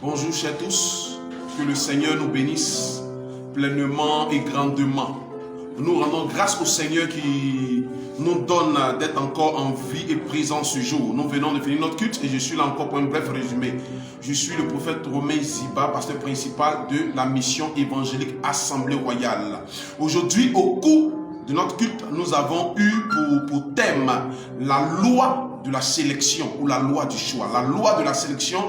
Bonjour chers tous, que le Seigneur nous bénisse pleinement et grandement. Nous rendons grâce au Seigneur qui nous donne d'être encore en vie et présent ce jour. Nous venons de finir notre culte et je suis là encore pour un bref résumé. Je suis le prophète Romain Ziba, pasteur principal de la mission évangélique Assemblée Royale. Aujourd'hui, au cours de notre culte, nous avons eu pour thème la loi de la sélection ou la loi du choix. La loi de la sélection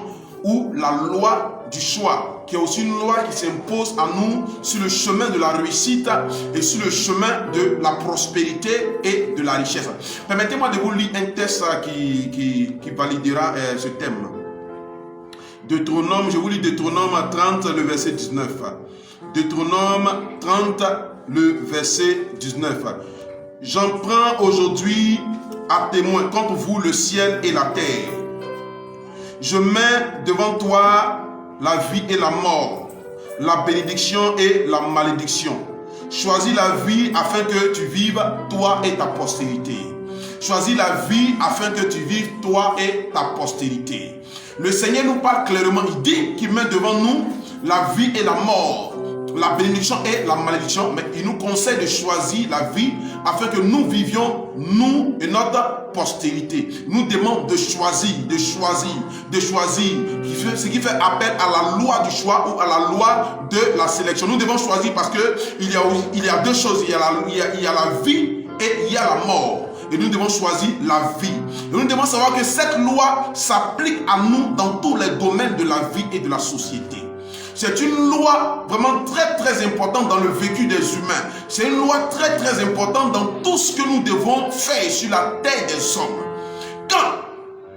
ou la loi du choix, qui est aussi une loi qui s'impose à nous sur le chemin de la réussite et sur le chemin de la prospérité et de la richesse. Permettez-moi de vous lire un texte qui validera ce thème. Deutéronome, je vous lis Deutéronome 30, le verset 19. Deutéronome 30, le verset 19. J'en prends aujourd'hui à témoin contre vous le ciel et la terre. Je mets devant toi la vie et la mort, la bénédiction et la malédiction. Choisis la vie afin que tu vives, toi et ta postérité. Choisis la vie afin que tu vives, toi et ta postérité. Le Seigneur nous parle clairement. Il dit qu'il met devant nous la vie et la mort, la bénédiction et la malédiction, mais il nous conseille de choisir la vie afin que nous vivions, nous et notre postérité. Nous demandons de choisir, ce qui fait appel à la loi du choix ou à la loi de la sélection. Nous devons choisir parce que il y a deux choses, il y a la vie et il y a la mort. Et nous devons choisir la vie. Et nous devons savoir que cette loi s'applique à nous dans tous les domaines de la vie et de la société. C'est une loi vraiment très importante dans le vécu des humains. C'est une loi très importante dans tout ce que nous devons faire sur la terre des hommes. Quand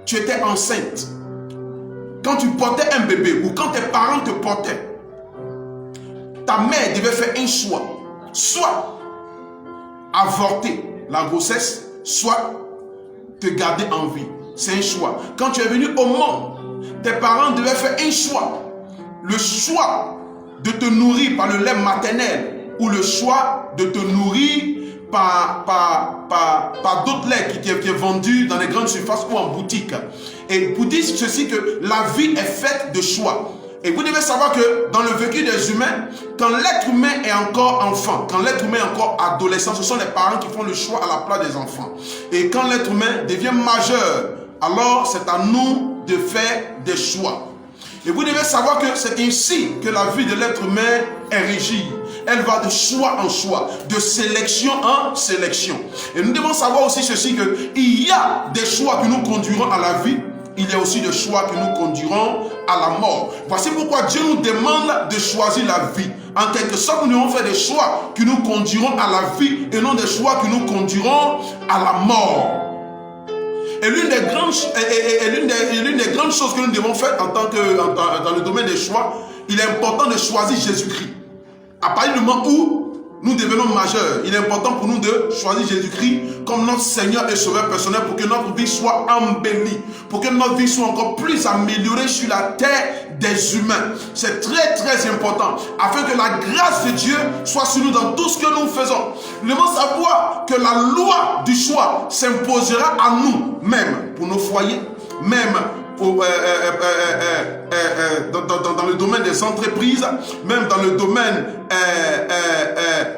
tu étais enceinte, quand tu portais un bébé ou quand tes parents te portaient, ta mère devait faire un choix. Soit avorter la grossesse, soit te garder en vie. C'est un choix. Quand tu es venu au monde, tes parents devaient faire un choix. Le choix de te nourrir par le lait maternel ou le choix de te nourrir par d'autres laits qui est vendu dans les grandes surfaces ou en boutique. Et pour dire ceci, que la vie est faite de choix. Et vous devez savoir que dans le vécu des humains, quand l'être humain est encore enfant, quand l'être humain est encore adolescent, ce sont les parents qui font le choix à la place des enfants. Et quand l'être humain devient majeur, alors c'est à nous de faire des choix. Et vous devez savoir que c'est ainsi que la vie de l'être humain est régie. Elle va de choix en choix, de sélection en sélection. Et nous devons savoir aussi ceci, qu'il y a des choix qui nous conduiront à la vie. Il y a aussi des choix qui nous conduiront à la mort. Voici pourquoi Dieu nous demande de choisir la vie. En quelque sorte, nous devons faire des choix qui nous conduiront à la vie et non des choix qui nous conduiront à la mort. Et l'une des grandes choses que nous devons faire dans le domaine des choix, il est important de choisir Jésus-Christ. À partir du moment où nous devenons majeurs, il est important pour nous de choisir Jésus-Christ comme notre Seigneur et Sauveur personnel pour que notre vie soit embellie, pour que notre vie soit encore plus améliorée sur la terre des humains. C'est très important, afin que la grâce de Dieu soit sur nous dans tout ce que nous faisons. Nous devons savoir que la loi du choix s'imposera à nous, même pour nos foyers, même dans le domaine des entreprises, même dans le domaine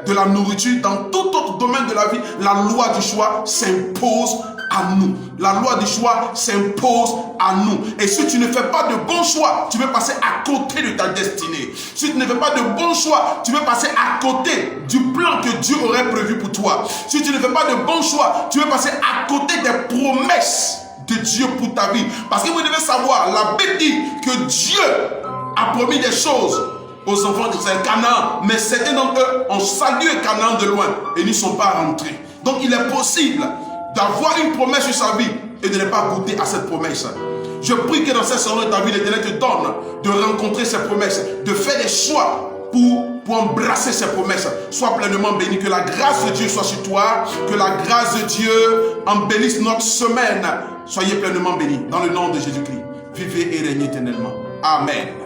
de la nourriture, dans tout autre domaine de la vie. La loi du choix s'impose à nous. La loi du choix s'impose à nous. Et si tu ne fais pas de bons choix, tu peux passer à côté de ta destinée. Si tu ne fais pas de bons choix, tu peux passer à côté du plan que Dieu aurait prévu pour toi. Si tu ne fais pas de bons choix, tu peux passer à côté des promesses de Dieu pour ta vie. Parce que vous devez savoir, la Bible dit que Dieu a promis des choses aux enfants d'Israël, Canaan, mais certains d'entre eux ont salué Canaan de loin et n'y sont pas rentrés. Donc il est possible d'avoir une promesse sur sa vie et de ne pas goûter à cette promesse. Je prie que dans cette saison de ta vie, l'Éternel te donne de rencontrer ces promesses, de faire des choix pour embrasser ces promesses. Sois pleinement béni, que la grâce de Dieu soit sur toi, que la grâce de Dieu embellisse notre semaine. Soyez pleinement bénis dans le nom de Jésus-Christ. Vivez et régnez éternellement. Amen.